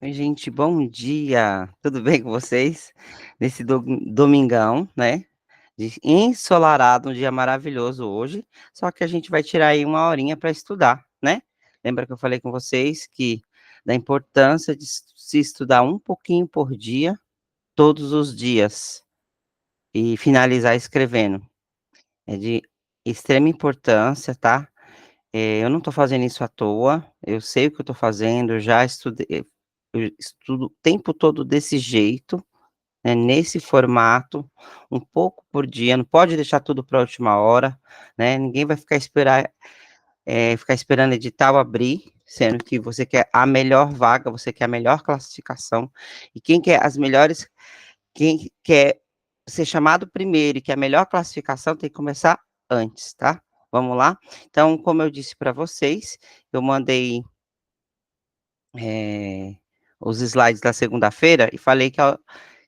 Oi, gente, bom dia. Tudo bem com vocês? Nesse domingão, né? Ensolarado, um dia maravilhoso hoje. Só que a gente vai tirar aí uma horinha para estudar, né? Lembra que eu falei com vocês que da importância de se estudar um pouquinho por dia, todos os dias, e finalizar escrevendo. É de extrema importância, tá? Eu não estou fazendo isso à toa, eu sei o que eu estou fazendo, eu já estudei, eu estudo o tempo todo desse jeito, né, nesse formato, um pouco por dia, não pode deixar tudo para a última hora, né, ninguém vai ficar esperando edital abrir, sendo que você quer a melhor vaga, você quer a melhor classificação, e quem quer ser chamado primeiro e quer a melhor classificação tem que começar antes, tá? Vamos lá? Então, como eu disse para vocês, eu mandei, eh, os slides da segunda-feira e falei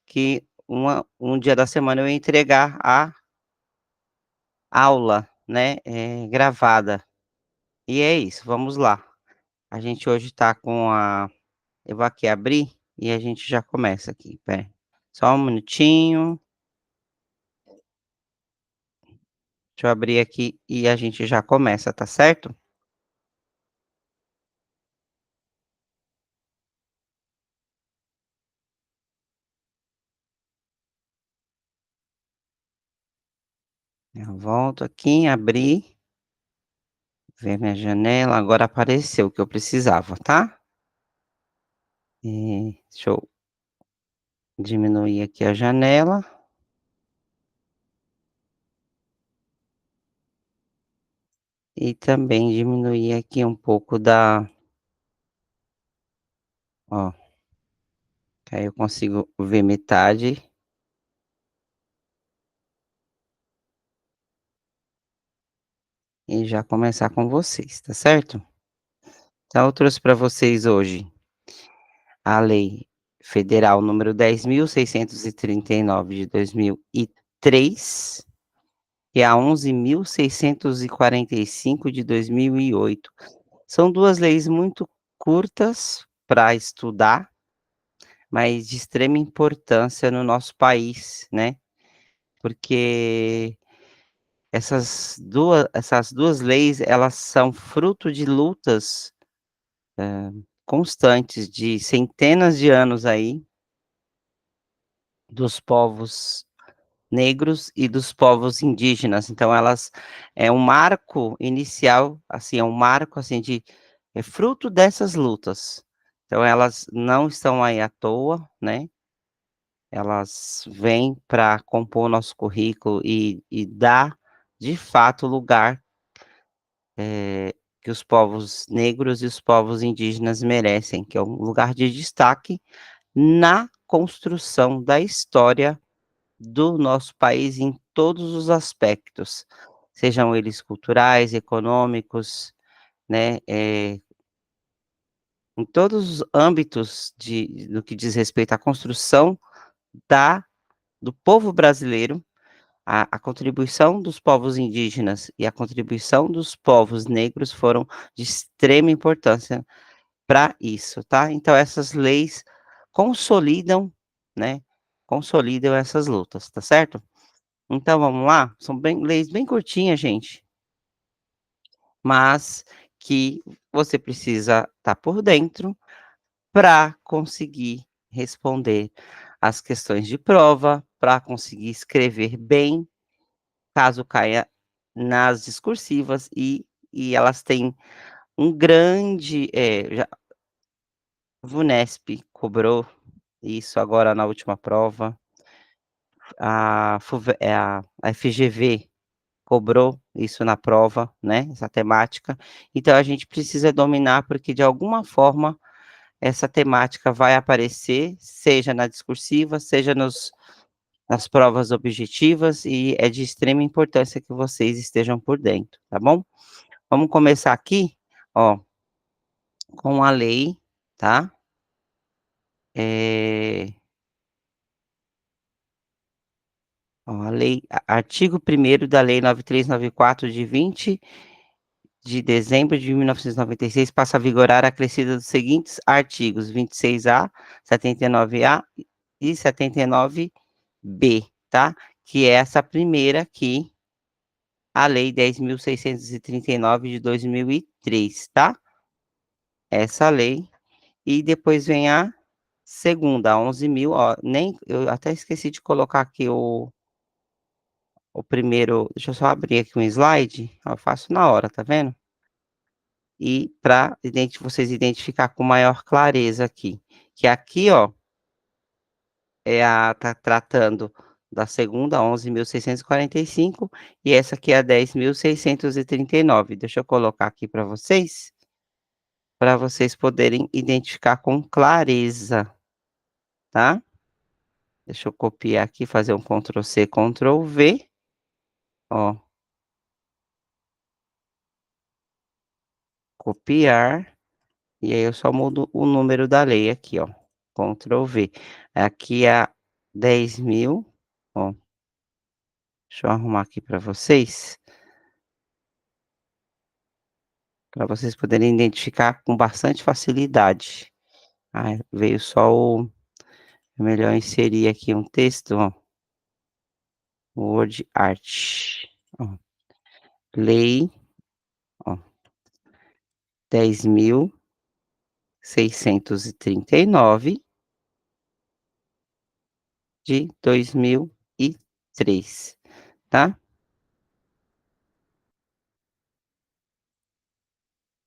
que um dia da semana eu ia entregar a aula, né, gravada. E é isso, vamos lá. A gente hoje está com a eu vou aqui abrir e a gente já começa aqui, espera aí. Só um minutinho, deixa eu abrir aqui e a gente já começa, tá certo? Eu volto aqui, abri, ver minha janela, agora apareceu o que eu precisava, tá? Deixa eu diminuir aqui a janela e também diminuir aqui um pouco ó, que aí eu consigo ver metade e já começar com vocês, tá certo? Então eu trouxe para vocês hoje a Lei Federal número 10.639 de 2003 e a 11.645 de 2008. São 2 leis muito curtas para estudar, mas de extrema importância no nosso país, né, porque essas duas leis, elas são fruto de lutas constantes de centenas de anos aí, dos povos negros e dos povos indígenas. Então elas é um marco inicial, assim, é um marco, assim, é fruto dessas lutas. Então elas não estão aí à toa, né, elas vêm para compor o nosso currículo e dar, de fato, lugar, que os povos negros e os povos indígenas merecem, que é um lugar de destaque na construção da história do nosso país em todos os aspectos, sejam eles culturais, econômicos, né, em todos os âmbitos no que diz respeito à construção da do povo brasileiro, a contribuição dos povos indígenas e a contribuição dos povos negros foram de extrema importância para isso, tá. Então essas leis consolidam, né, consolidam essas lutas, tá certo? Então vamos lá? São leis bem curtinhas, gente, mas que você precisa estar por dentro para conseguir responder as questões de prova, para conseguir escrever bem, caso caia nas discursivas e elas têm um grande, já VUNESP cobrou isso agora na última prova, a FGV cobrou isso na prova, né, essa temática. Então a gente precisa dominar, porque de alguma forma essa temática vai aparecer, seja na discursiva, seja nas provas objetivas, e é de extrema importância que vocês estejam por dentro, tá bom? Vamos começar aqui, ó, com a lei, tá? Eh, ó, a lei, artigo 1º da lei 9394 de 20 de dezembro de 1996 passa a vigorar a acrescida dos seguintes artigos: 26A, 79A e 79B, tá? Que é essa primeira aqui, a Lei 10.639 de 2003, tá? Essa lei. E depois vem a segunda, a 11.000, ó, nem eu até esqueci de colocar aqui o primeiro, deixa eu só abrir aqui um slide, ó, eu faço na hora, tá vendo? E para vocês identificar com maior clareza aqui, que aqui, ó, tá tratando da segunda, 11.645, e essa aqui é a 10.639. Deixa eu colocar aqui para vocês poderem identificar com clareza, tá? Deixa eu copiar aqui, fazer um Ctrl C, Ctrl V, ó, copiar, e aí eu só mudo o número da lei aqui, ó, Ctrl V. Aqui é a 10.000, ó, deixa eu arrumar aqui para vocês poderem identificar com bastante facilidade. Ah, veio só o é melhor inserir aqui um texto, ó, Word Art, ó, lei, ó, 10.639 de 2003, tá?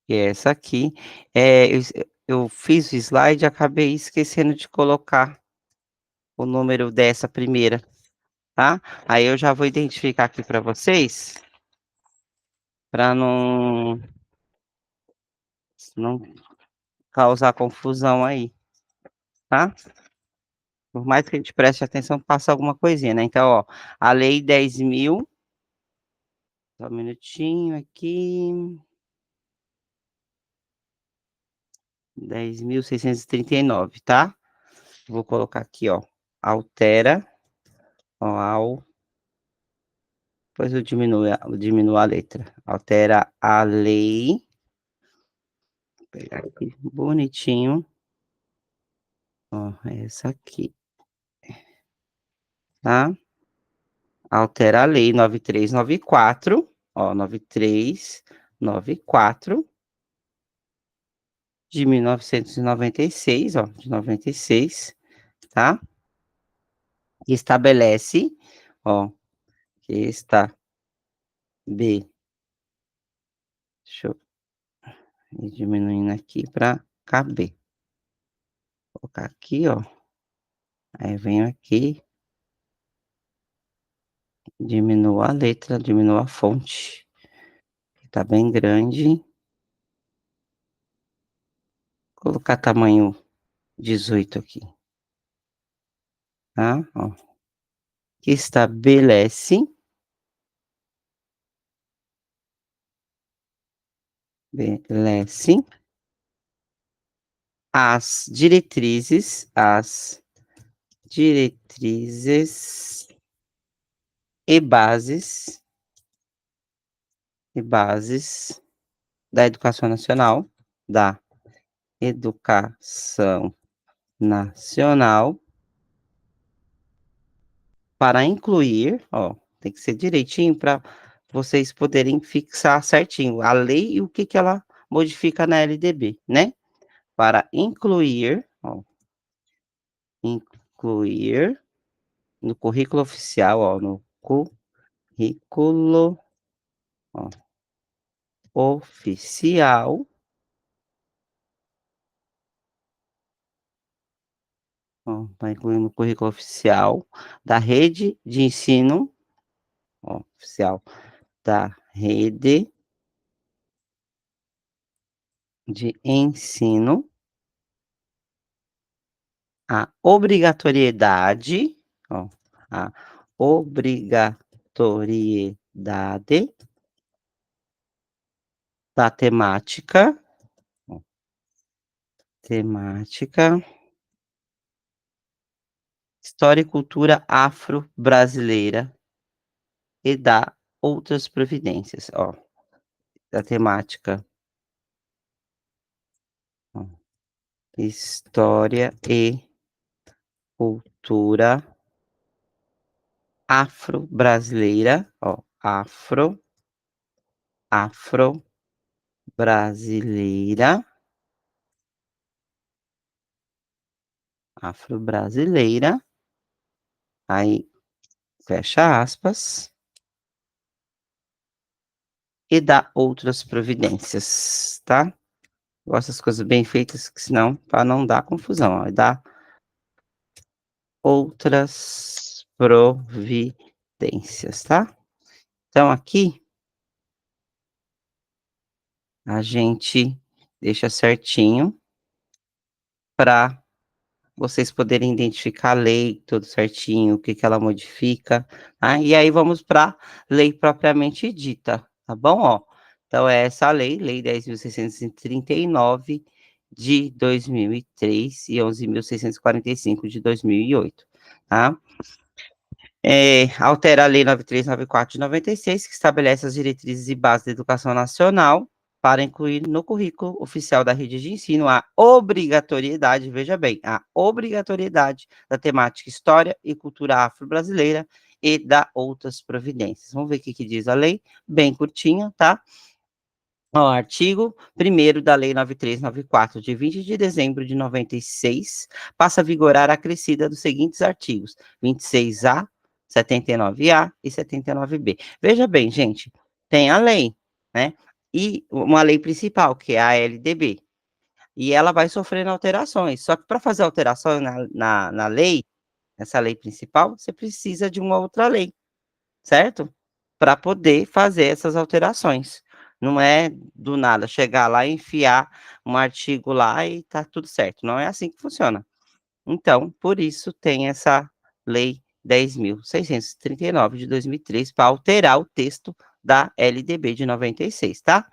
E essa aqui, eu fiz o slide e acabei esquecendo de colocar o número dessa primeira, tá? Aí eu já vou identificar aqui para vocês, para não causar confusão aí, tá? Por mais que a gente preste atenção, passa alguma coisinha, né? Então, ó, a lei 10.000, só um minutinho aqui, 10.639, tá? Vou colocar aqui, ó, altera, ó, depois eu diminuo a letra. Altera a lei, vou pegar aqui bonitinho, ó, essa aqui, tá? Altera a lei 9394, ó, 9394 de 1996, ó, de 96, tá? Estabelece, ó, que está B, deixa eu ir diminuindo aqui para caber. Vou colocar aqui, ó, aí venho aqui, diminuo a letra, diminuo a fonte, que tá bem grande, colocar tamanho 18 aqui, tá? Ó, que estabelece as diretrizes e bases da educação nacional, da educação nacional, para incluir, ó, tem que ser direitinho para vocês poderem fixar certinho a lei e o que que ela modifica na LDB, né? Para incluir, ó, incluir no currículo oficial, ó, no currículo, ó, oficial, ó, vai incluir no currículo oficial da rede de ensino, ó, oficial da rede de ensino, a obrigatoriedade, ó, a obrigatoriedade da temática, ó, temática, história e cultura afro-brasileira e da outras providências, ó. da temática, ó, história e cultura afro-brasileira, ó, afro-brasileira, afro-brasileira, aí fecha aspas, e dá outras providências, tá? Gosto das coisas bem feitas, que senão para não dar confusão, ó, dá outras providências, tá? Então aqui a gente deixa certinho para vocês poderem identificar a lei tudo certinho, o que que ela modifica, tá? E aí vamos pra lei propriamente dita, tá bom, ó. Então é essa lei, Lei 10.639 de 2003 e 11.645 de 2008, tá? Altera a Lei 9394 de 96, que estabelece as diretrizes e bases da educação nacional para incluir no currículo oficial da rede de ensino a obrigatoriedade, veja bem, a obrigatoriedade da temática História e Cultura Afro-Brasileira e da outras providências. Vamos ver o que que diz a lei, bem curtinha, tá? Ó, artigo 1º da Lei 9394, de 20 de dezembro de 96, passa a vigorar a acrescida dos seguintes artigos: 26A, 79A e 79B. Veja bem, gente, tem a lei, né? E uma lei principal, que é a LDB. E ela vai sofrendo alterações. Só que para fazer alterações na lei, nessa lei principal, você precisa de uma outra lei, certo? Para poder fazer essas alterações. Não é do nada chegar lá e enfiar um artigo lá e tá tudo certo, não é assim que funciona. Então, por isso tem essa lei 10.639 de 2003 para alterar o texto da LDB de 96, tá?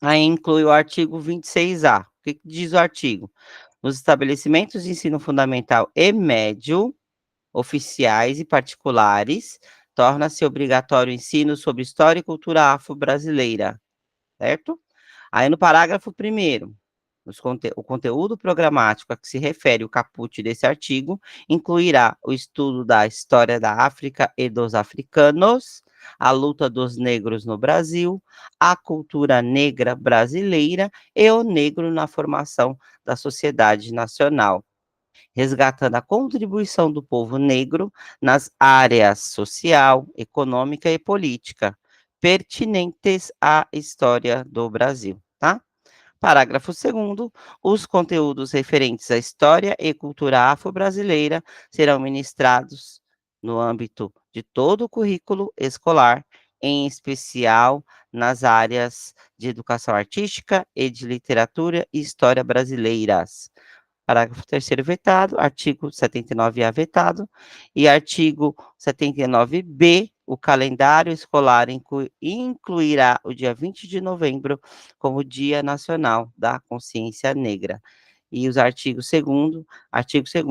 Aí inclui o artigo 26A. O que que diz o artigo? Nos estabelecimentos de ensino fundamental e médio, oficiais e particulares, torna-se obrigatório o ensino sobre história e cultura afro-brasileira, certo? Aí no parágrafo 1º, o conteúdo programático a que se refere o caput desse artigo incluirá o estudo da história da África e dos africanos, a luta dos negros no Brasil, a cultura negra brasileira e o negro na formação da sociedade nacional, resgatando a contribuição do povo negro nas áreas social, econômica e política, pertinentes à história do Brasil, tá? Parágrafo 2º, os conteúdos referentes à história e cultura afro-brasileira serão ministrados no âmbito de todo o currículo escolar, em especial nas áreas de educação artística e de literatura e história brasileiras. Parágrafo 3º vetado, artigo 79A vetado, e artigo 79B, o calendário escolar incluirá o dia 20 de novembro como Dia Nacional da Consciência Negra. E os artigo 2º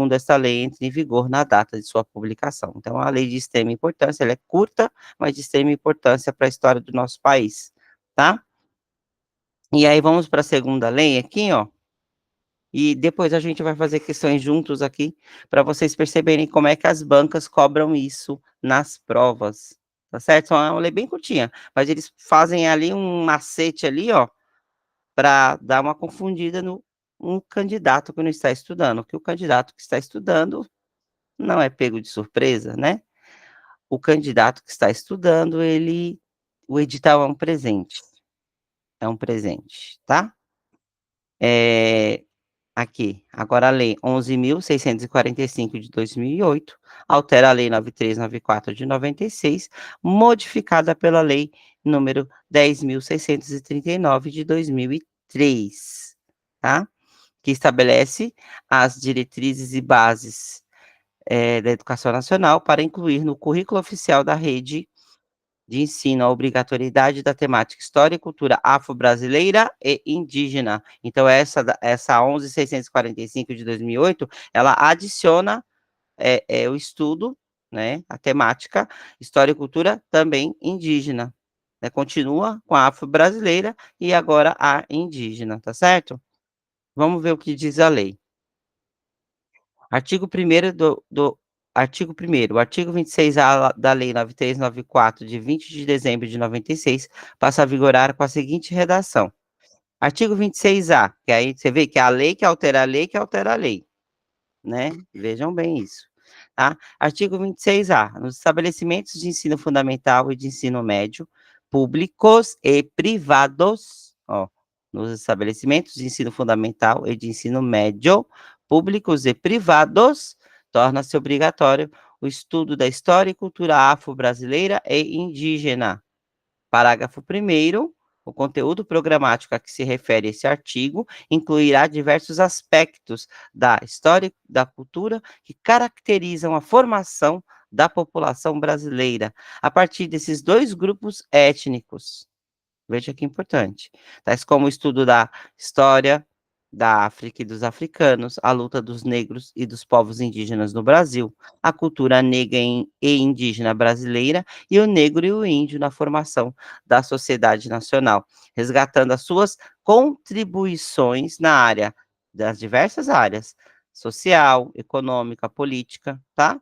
desta lei entra em vigor na data de sua publicação. Então, a lei de extrema importância, ela é curta, mas de extrema importância para a história do nosso país, tá? E aí vamos para a segunda lei aqui, ó, e depois a gente vai fazer questões juntos aqui, para vocês perceberem como é que as bancas cobram isso nas provas, tá certo? Só é uma lei bem curtinha, mas eles fazem ali um macete ali, ó, para dar uma confundida no um candidato que não está estudando, que o candidato que está estudando não é pego de surpresa, né? O candidato que está estudando, o edital é um presente, tá? Eh Aqui, agora a lei 11.645 de 2008 altera a lei 9394 de 96, modificada pela lei número 10.639 de 2003, tá? Que estabelece as diretrizes e bases, da educação nacional para incluir no currículo oficial da rede de ensino a obrigatoriedade da temática História e Cultura Afro-Brasileira e Indígena. Então essa 11.645 de 2008, ela adiciona, o estudo, né, a temática História e Cultura também indígena, né, continua com a afro-brasileira e agora a indígena, tá certo? Vamos ver o que diz a lei. Artigo primeiro do artigo primeiro, o artigo 26A da Lei 9394, de 20 de dezembro de 96, passa a vigorar com a seguinte redação: artigo 26A, que aí você vê que é a lei que altera a lei que altera a lei, né, vejam bem isso, tá. Artigo 26A, nos estabelecimentos de ensino fundamental e de ensino médio, públicos e privados, ó, nos estabelecimentos de ensino fundamental e de ensino médio, públicos e privados, torna-se obrigatório o estudo da história e cultura afro-brasileira e indígena. Parágrafo primeiro, o conteúdo programático a que se refere esse artigo incluirá diversos aspectos da história e da cultura que caracterizam a formação da população brasileira, a partir desses 2 grupos étnicos. Veja que importante. Tais como o estudo da história da África e dos africanos, a luta dos negros e dos povos indígenas no Brasil, a cultura negra e indígena brasileira e o negro e o índio na formação da sociedade nacional, resgatando as suas contribuições na área, das diversas áreas, social, econômica, política, tá?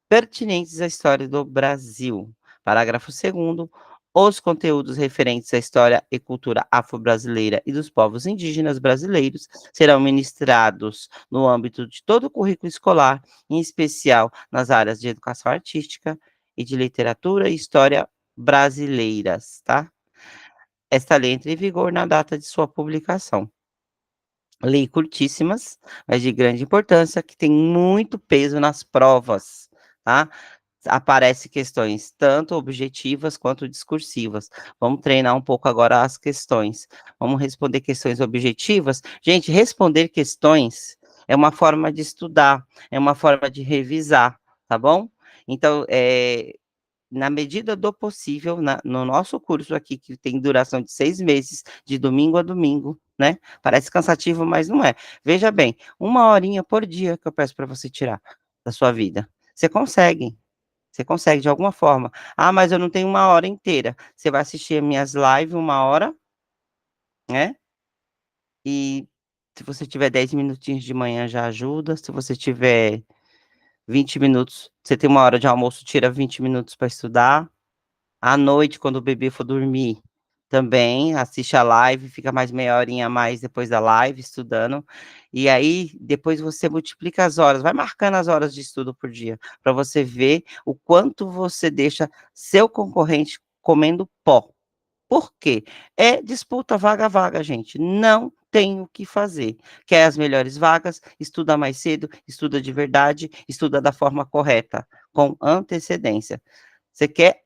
Pertinentes à história do Brasil. Parágrafo segundo, os conteúdos referentes à história e cultura afro-brasileira e dos povos indígenas brasileiros serão ministrados no âmbito de todo o currículo escolar, em especial nas áreas de educação artística e de literatura e história brasileiras, tá? Esta lei entra em vigor na data de sua publicação. Lei curtíssimas, mas de grande importância, que tem muito peso nas provas, tá? Aparece questões tanto objetivas quanto discursivas. Vamos treinar um pouco agora as questões. Vamos responder questões objetivas. Gente, responder questões é uma forma de estudar, é uma forma de revisar, tá bom? Então, na medida do possível, no nosso curso aqui, que tem duração de 6 meses, de domingo a domingo, né? Parece cansativo, mas não é. Veja bem, 1 horinha por dia que eu peço para você tirar da sua vida. Você consegue de alguma forma. Ah, mas eu não tenho 1 hora inteira. Você vai assistir minhas lives 1 hora, né? E se você tiver 10 minutinhos de manhã já ajuda. Se você tiver 20 minutos, você tem 1 hora de almoço, tira 20 minutos para estudar. À noite, quando o bebê for dormir, também assiste a live, fica mais meia horinha a mais depois da live estudando. E aí, depois você multiplica as horas, vai marcando as horas de estudo por dia, para você ver o quanto você deixa seu concorrente comendo pó. Por quê? É disputa vaga a vaga, gente. Não tem o que fazer. Quer as melhores vagas? Estuda mais cedo, estuda de verdade, estuda da forma correta, com antecedência. Você quer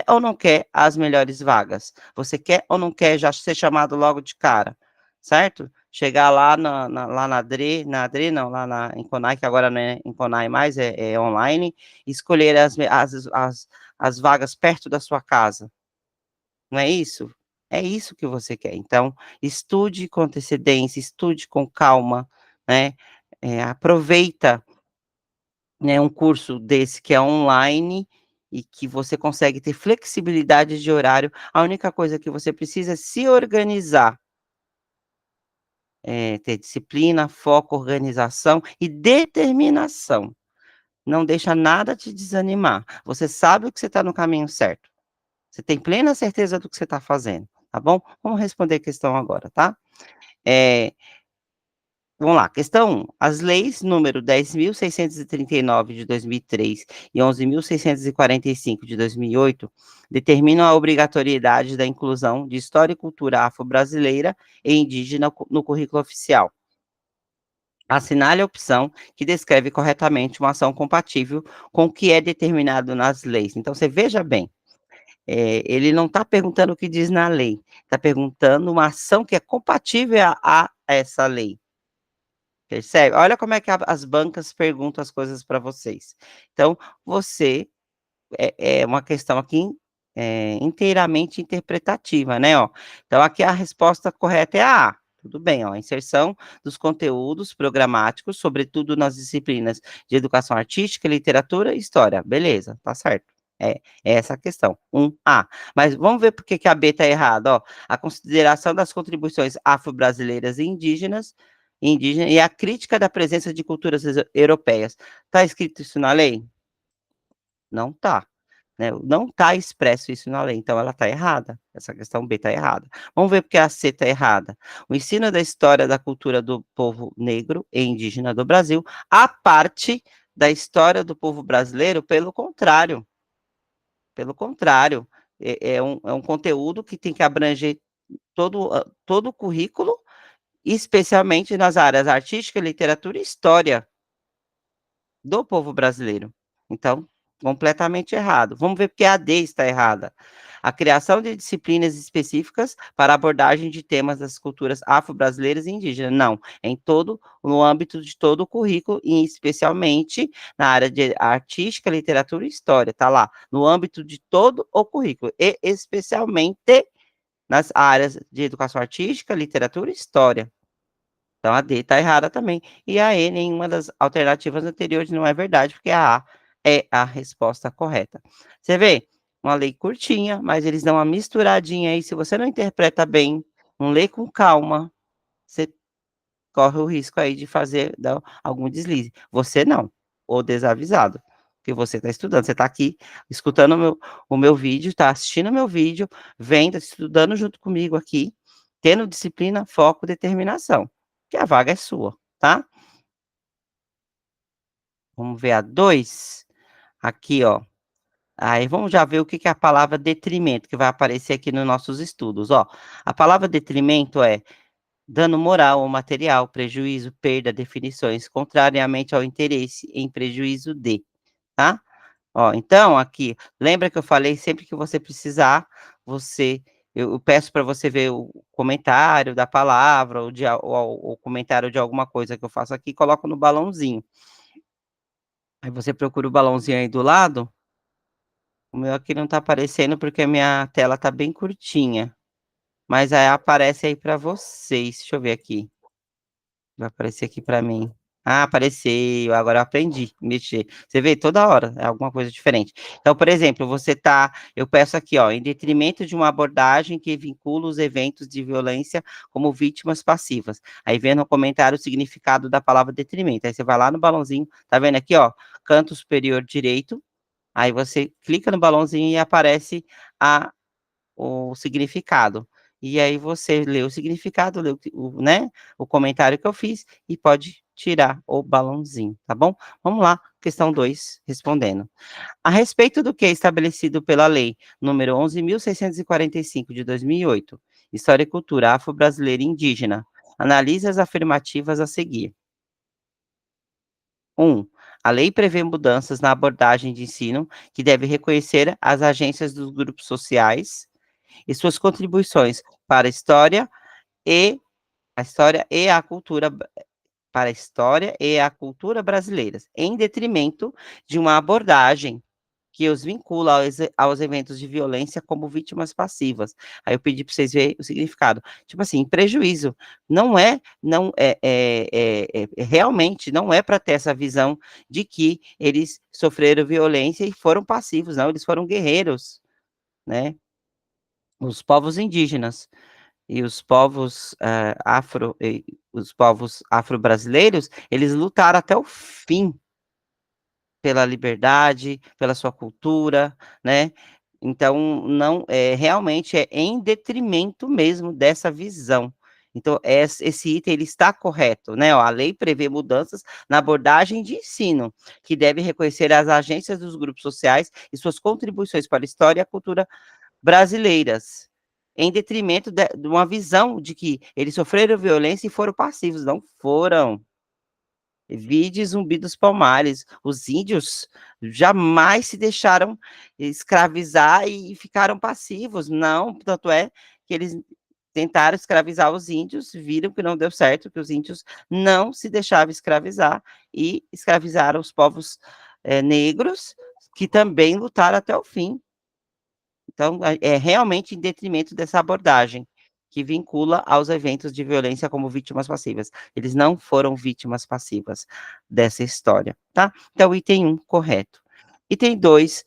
ou não quer as melhores vagas? Você quer ou não quer já ser chamado logo de cara? Certo? Chegar lá lá na Dre não, lá em Conai, que agora não é em Conai mais, é online, e escolher as vagas perto da sua casa. Não é isso? É isso que você quer. Então, estude com antecedência, estude com calma, né? Aproveita, né, um curso desse que é online e que você consegue ter flexibilidade de horário. A única coisa que você precisa é se organizar, ter disciplina, foco, organização e determinação. Não deixa nada te desanimar. Você sabe que você está no caminho certo. Você tem plena certeza do que você está fazendo, tá bom? Vamos responder a questão agora, tá? Eh, Vamos lá, questão 1. As leis número 10.639 de 2003 e 11.645 de 2008 determinam a obrigatoriedade da inclusão de história e cultura afro-brasileira e indígena no currículo oficial. Assinale a opção que descreve corretamente uma ação compatível com o que é determinado nas leis. Então, você veja bem, ele não está perguntando o que diz na lei, está perguntando uma ação que é compatível a essa lei. Percebe? Olha como é que as bancas perguntam as coisas para vocês. Então, você é uma questão aqui, inteiramente interpretativa, né, ó. Então, aqui a resposta correta é a A. Tudo bem, ó, inserção dos conteúdos programáticos, sobretudo nas disciplinas de educação artística, literatura e história. Beleza, tá certo. É essa a questão. A. Mas vamos ver por que que a B está errada, ó. A consideração das contribuições afro-brasileiras e indígena e a crítica da presença de culturas europeias. Está escrito isso na lei? Não está. Né? Não está expresso isso na lei, então ela está errada. Essa questão B está errada. Vamos ver porque a C está errada. O ensino da história da cultura do povo negro e indígena do Brasil, a parte da história do povo brasileiro, pelo contrário, é um conteúdo que tem que abranger todo o currículo, especialmente nas áreas artística, literatura e história do povo brasileiro. Então, completamente errado. Vamos ver porque a D está errada. A criação de disciplinas específicas para abordagem de temas das culturas afro-brasileiras e indígenas. Não, no âmbito de todo o currículo, e especialmente na área de artística, literatura e história. Tá lá, no âmbito de todo o currículo, e especialmente nas áreas de educação artística, literatura e história. Então a D está errada também. E a E, nenhuma das alternativas anteriores não é verdade, porque a A é a resposta correta. Você vê? Uma lei curtinha, mas eles dão uma misturadinha aí. Se você não interpreta bem, não lê com calma, você corre o risco aí de dar algum deslize. Você não, ou desavisado, porque você está estudando. Você está aqui escutando o meu vídeo, está assistindo o meu vídeo, vendo, estudando junto comigo aqui, tendo disciplina, foco, determinação, que a vaga é sua, tá? Vamos ver a 2. Aqui, ó. Aí vamos já ver o que que é a palavra detrimento, que vai aparecer aqui nos nossos estudos, ó. A palavra detrimento é dano moral ou material, prejuízo, perda, definições, contrariamente ao interesse, em prejuízo de, tá? Ó, então aqui, lembra que eu falei sempre que você precisar, você eu peço para você ver o comentário da palavra ou o comentário de alguma coisa que eu faço aqui, coloca no balãozinho. Aí você procura o balãozinho aí do lado. O meu aqui não tá aparecendo porque a minha tela tá bem curtinha, mas aí aparece aí para vocês. Deixa eu ver aqui. Vai aparecer aqui para mim. Ah, apareceu, agora eu aprendi a mexer. Você vê toda hora, é alguma coisa diferente. Então, por exemplo, eu peço aqui, ó, em detrimento de uma abordagem que vincula os eventos de violência como vítimas passivas. Aí vem no comentário o significado da palavra detrimento. Aí você vai lá no balãozinho, tá vendo aqui, ó, canto superior direito. Aí você clica no balãozinho e aparece o significado. E aí você lê o significado, lê né, o comentário que eu fiz e pode tirar o balãozinho, tá bom? Vamos lá, questão 2, respondendo. A respeito do que é estabelecido pela lei número 11.645 de 2008, História e Cultura Afro-Brasileira e Indígena, analise as afirmativas a seguir. 1. A lei prevê mudanças na abordagem de ensino que deve reconhecer as agências dos grupos sociais e suas contribuições para e a história e a cultura para a história e a cultura brasileiras, em detrimento de uma abordagem que os vincula aos eventos de violência como vítimas passivas. Aí eu pedi para vocês verem o significado. Tipo assim, prejuízo. Não realmente não é para ter essa visão de que eles sofreram violência e foram passivos, não, eles foram guerreiros, né? Os povos indígenas. E os povos afro-brasileiros, eles lutaram até o fim pela liberdade, pela sua cultura, né. Então não realmente é em detrimento mesmo dessa visão. Então esse item ele está correto, né, ó, a lei prevê mudanças na abordagem de ensino, que deve reconhecer as agências dos grupos sociais e suas contribuições para a história e a cultura brasileiras, em detrimento de uma visão de que eles sofreram violência e foram passivos, não foram. Vide Zumbi dos Palmares, os índios jamais se deixaram escravizar e ficaram passivos, não, tanto é que eles tentaram escravizar os índios, viram que não deu certo, que os índios não se deixavam escravizar e escravizaram os povos, negros, que também lutaram até o fim. Então, é realmente em detrimento dessa abordagem, que vincula aos eventos de violência como vítimas passivas. Eles não foram vítimas passivas dessa história, tá? Então, item 1, correto. Item 2,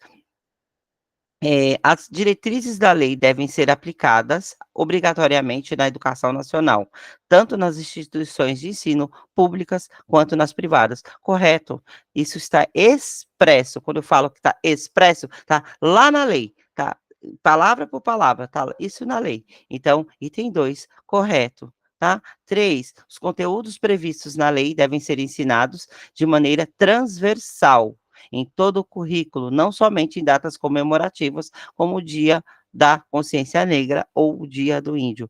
As diretrizes da lei devem ser aplicadas obrigatoriamente na educação nacional, tanto nas instituições de ensino públicas quanto nas privadas. Correto. Isso está expresso. Quando eu falo que está expresso, está lá na lei, tá? Palavra por palavra, tá isso na lei. Então, item 2, correto. Tá? 3, os conteúdos previstos na lei devem ser ensinados de maneira transversal em todo o currículo, não somente em datas comemorativas, como o Dia da Consciência Negra ou o Dia do Índio.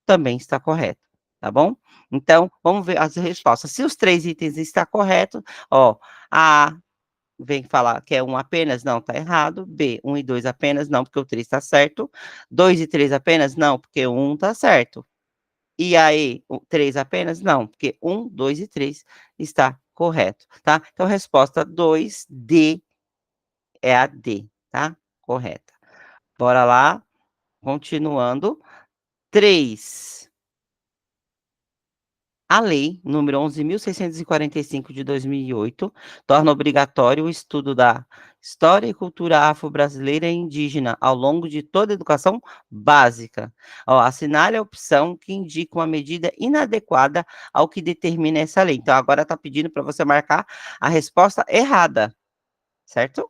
Também está correto, tá bom? Então, vamos ver as respostas. Se os 3 itens estão corretos, ó, a vem falar que é um apenas, não, tá errado. B, 1 e 2 apenas, não, porque o 3 está certo. 2 e 3 apenas, não, porque o 1 tá certo. E aí, o 3 apenas? Não, porque 1, 2 e 3 está correto, tá? Então, resposta 2D é a D, tá? Correta. Bora lá, continuando. 3. A lei número 11.645 de 2008 torna obrigatório o estudo da história e cultura afro-brasileira e indígena ao longo de toda a educação básica. Ó, assinale a opção que indica uma medida inadequada ao que determina essa lei. Então, agora está pedindo para você marcar a resposta errada, certo?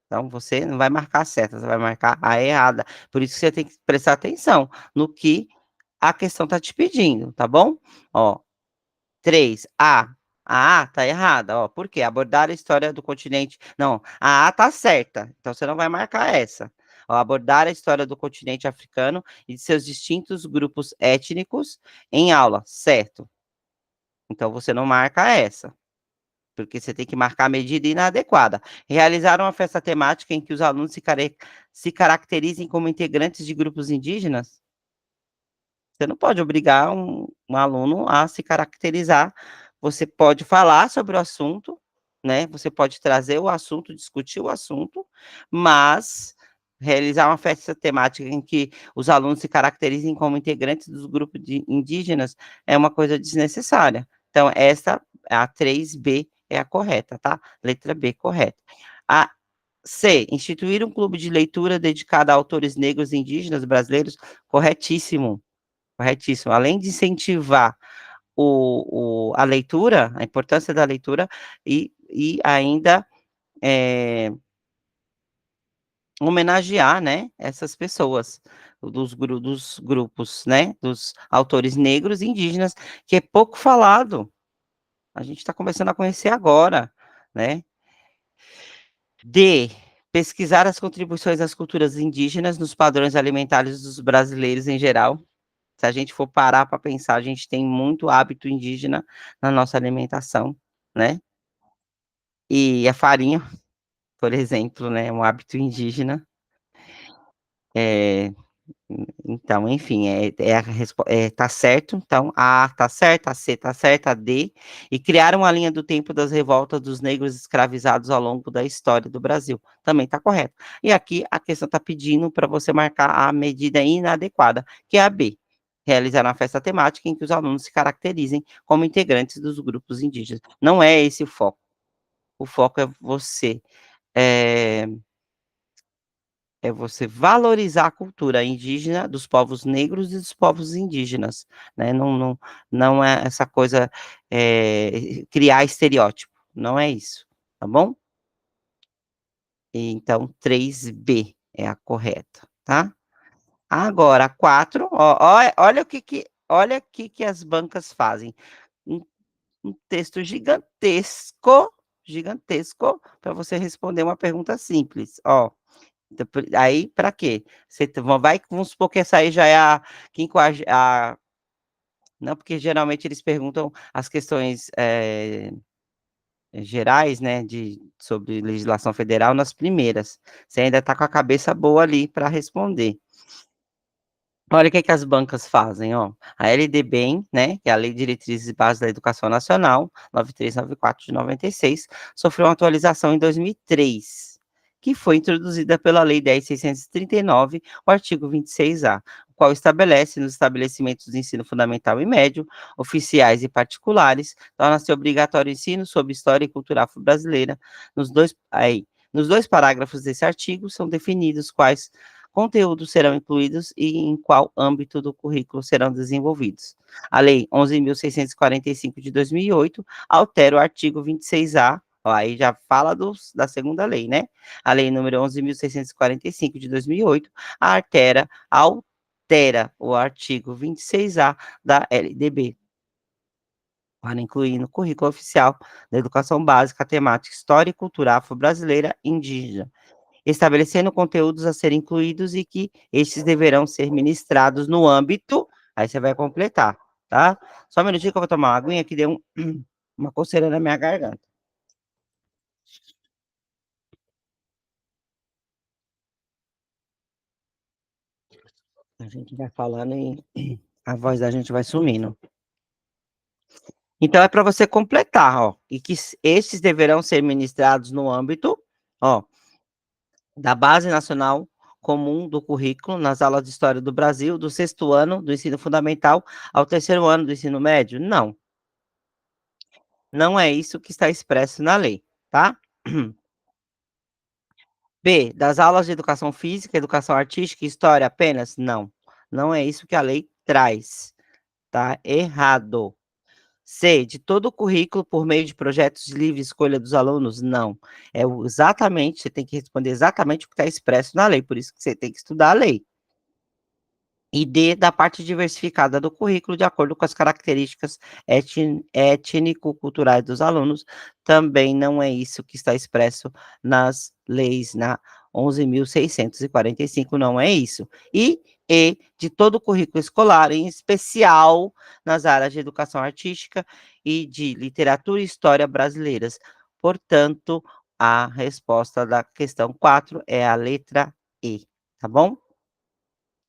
Então, você não vai marcar a certa, você vai marcar a errada. Por isso que você tem que prestar atenção no que a questão está te pedindo, tá bom? Ó, 3, a A tá errada, ó, por quê? Abordar a história do continente não, a A tá certa, então você não vai marcar essa. Ó, abordar a história do continente africano e de seus distintos grupos étnicos em aula, certo. Então você não marca essa. Porque você tem que marcar a medida inadequada. Realizar uma festa temática em que os alunos se caracterizem como integrantes de grupos indígenas? Você não pode obrigar um aluno a se caracterizar. Você pode falar sobre o assunto, né, você pode trazer o assunto, discutir o assunto, mas realizar uma festa temática em que os alunos se caracterizem como integrantes dos grupos de indígenas é uma coisa desnecessária. Então essa, a 3B é a correta, tá? Letra B, correta. A C, instituir um clube de leitura dedicado a autores negros e indígenas brasileiros, corretíssimo. Corretíssimo. Além de incentivar a leitura, a importância da leitura, e ainda, homenagear, né, essas pessoas, dos grupos, né, dos autores negros e indígenas, que é pouco falado. A gente está começando a conhecer agora, né. D, pesquisar as contribuições das culturas indígenas nos padrões alimentares dos brasileiros em geral. Se a gente for parar para pensar, a gente tem muito hábito indígena na nossa alimentação, né. E a farinha, por exemplo, né, é um hábito indígena. Eh, então, enfim, tá certo, então a tá certa, a C tá certa, a D, e criar uma linha do tempo das revoltas dos negros escravizados ao longo da história do Brasil, também tá correto. E aqui a questão tá pedindo para você marcar a medida inadequada, que é a B, realizar uma festa temática em que os alunos se caracterizem como integrantes dos grupos indígenas. Não é esse o foco é você, eh é você valorizar a cultura indígena dos povos negros e dos povos indígenas, né, não é essa coisa, criar estereótipo, não é isso, tá bom? Então 3B é a correta, tá? Agora a 4, olha o que que as bancas fazem, um texto gigantesco, gigantesco, para você responder uma pergunta simples, ó. Então, aí para quê? Você vai, vamos supor que essa aí já é a quinquagi a não, porque geralmente eles perguntam as questões, gerais, né, sobre legislação federal nas primeiras. Você ainda está com a cabeça boa ali para responder. Olha o que que as bancas fazem, ó. A LDBEM, né, que é a Lei de Diretrizes e Bases da Educação Nacional, 9394 de 96, sofreu uma atualização em 2003, que foi introduzida pela Lei 10.639, o artigo 26A, o qual estabelece nos estabelecimentos de ensino fundamental e médio, oficiais e particulares, torna-se obrigatório o ensino sobre história e cultura afro-brasileira nos dois, aí, Nos 2 parágrafos desse artigo são definidos quais conteúdos serão incluídos e em qual âmbito do currículo serão desenvolvidos. A Lei 11.645 de 2008 altera o artigo 26A, ó, aí já fala da segunda lei, né? A Lei número 11.645 de 2008 altera o artigo 26A da LDB, para incluir no currículo oficial da educação básica a temática História e Cultura Afro-Brasileira e Indígena, estabelecendo conteúdos a serem incluídos e que estes deverão ser ministrados no âmbito, aí você vai completar, tá? Só um minutinho que eu vou tomar uma aguinha que deu uma coceira na minha garganta. A gente vai falando e a voz da gente vai sumindo. Então é para você completar, ó, e que estes deverão ser ministrados no âmbito, ó, da Base Nacional Comum do Currículo, nas aulas de História do Brasil, do sexto ano do ensino fundamental ao terceiro ano do ensino médio? Não, não é isso que está expresso na lei, tá? B, das aulas de educação física, educação artística e história apenas? Não, não é isso que a lei traz, tá errado. C, de todo o currículo por meio de projetos de livre escolha dos alunos? Não. Exatamente, você tem que responder exatamente o que está expresso na lei, por isso que você tem que estudar a lei. E D, da parte diversificada do currículo, de acordo com as características étnico-culturais dos alunos, também não é isso que está expresso nas leis, na 11.645, não é isso. E, de todo o currículo escolar, em especial nas áreas de educação artística e de literatura e história brasileiras. Portanto, a resposta da questão 4 é a letra E, tá bom?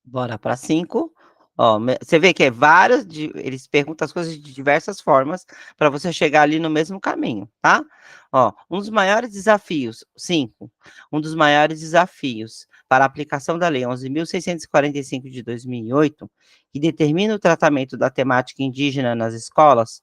Bora para 5. Ó, você vê que é várias eles perguntam as coisas de diversas formas para você chegar ali no mesmo caminho, tá? Ó, um dos maiores desafios 5, um dos maiores desafios para a aplicação da Lei 11.645 de 2008, que determina o tratamento da temática indígena nas escolas,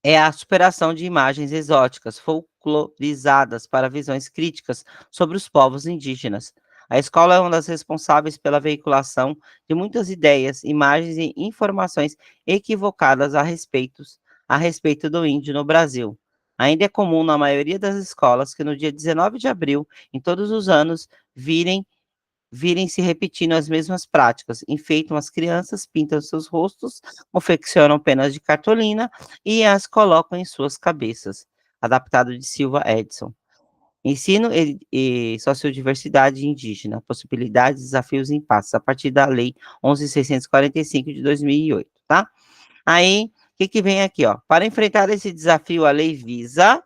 é a superação de imagens exóticas, folclorizadas para visões críticas sobre os povos indígenas. A escola é uma das responsáveis pela veiculação de muitas ideias, imagens e informações equivocadas a respeito do índio no Brasil. Ainda é comum na maioria das escolas que no dia 19 de abril, em todos os anos, virem se repetindo as mesmas práticas. Enfeitam as crianças, pintam seus rostos, confeccionam penas de cartolina e as colocam em suas cabeças. Adaptado de Silva Edson. Ensino e sociodiversidade indígena, possibilidades, desafios e impasses, a partir da Lei 11.645 de 2008, tá? Aí, o que que vem aqui, ó? Para enfrentar esse desafio, a lei visa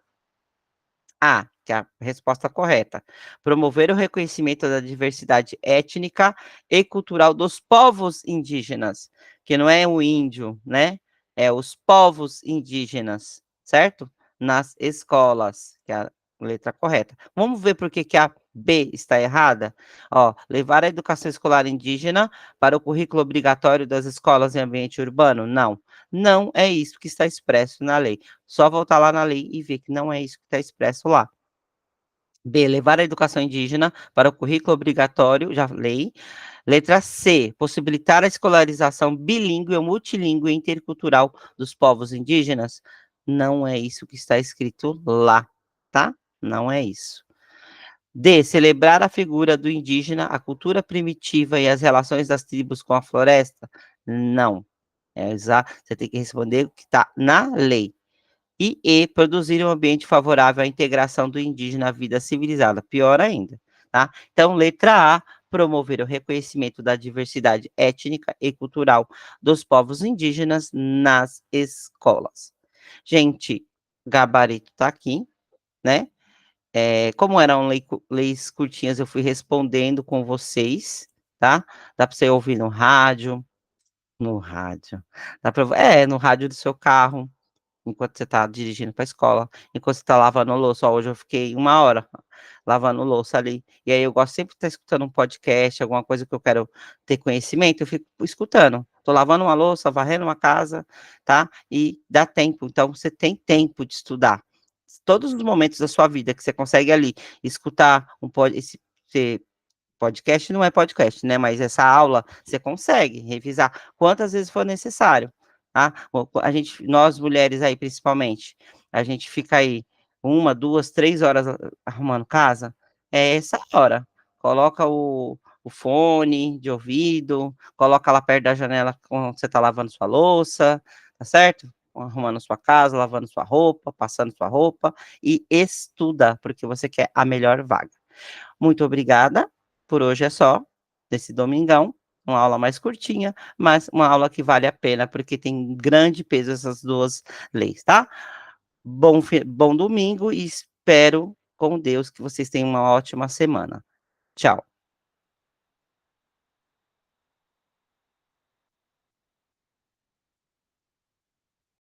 a, que é a resposta correta. Promover o reconhecimento da diversidade étnica e cultural dos povos indígenas, que não é o índio, né? É os povos indígenas, certo? Nas escolas, que é a letra correta. Vamos ver por que que a B está errada? Ó, levar a educação escolar indígena para o currículo obrigatório das escolas em ambiente urbano? Não, não é isso que está expresso na lei. Só voltar lá na lei e ver que não é isso que está expresso lá. B, levar a educação indígena para o currículo obrigatório, já lei. Letra C, possibilitar a escolarização bilíngue ou multilíngue e intercultural dos povos indígenas. Não é isso que está escrito lá, tá? Não é isso. D, celebrar a figura do indígena, a cultura primitiva e as relações das tribos com a floresta. Não. Você tem que responder o que está na lei. E produzir um ambiente favorável à integração do indígena à vida civilizada, pior ainda, tá? Então, letra A, promover o reconhecimento da diversidade étnica e cultural dos povos indígenas nas escolas. Gente, gabarito tá aqui, né? Como eram leis curtinhas, eu fui respondendo com vocês, tá? Dá para você ouvir no rádio, no rádio do seu carro, enquanto você está dirigindo para a escola, enquanto você está lavando louça. Ó, hoje eu fiquei 1 hora lavando louça ali. E aí eu gosto sempre de estar escutando um podcast, alguma coisa que eu quero ter conhecimento, eu fico escutando. Estou lavando uma louça, varrendo uma casa, tá? E dá tempo. Então você tem tempo de estudar. todos os momentos da sua vida que você consegue ali escutar um pod esse você podcast não é podcast, né, mas essa aula você consegue revisar quantas vezes for necessário, tá. A gente nós mulheres aí principalmente, a gente fica aí 1, 2, 3 horas arrumando casa, é essa hora. Coloca o fone de ouvido, coloca lá perto da janela quando você está lavando sua louça, tá certo? Arrumando sua casa, lavando sua roupa, passando sua roupa e estuda, porque você quer a melhor vaga. Muito obrigada, por hoje é só, desse domingão, uma aula mais curtinha, mas uma aula que vale a pena, porque tem grande peso essas 2 leis, tá. Bom domingo e espero com Deus que vocês tenham uma ótima semana. Tchau.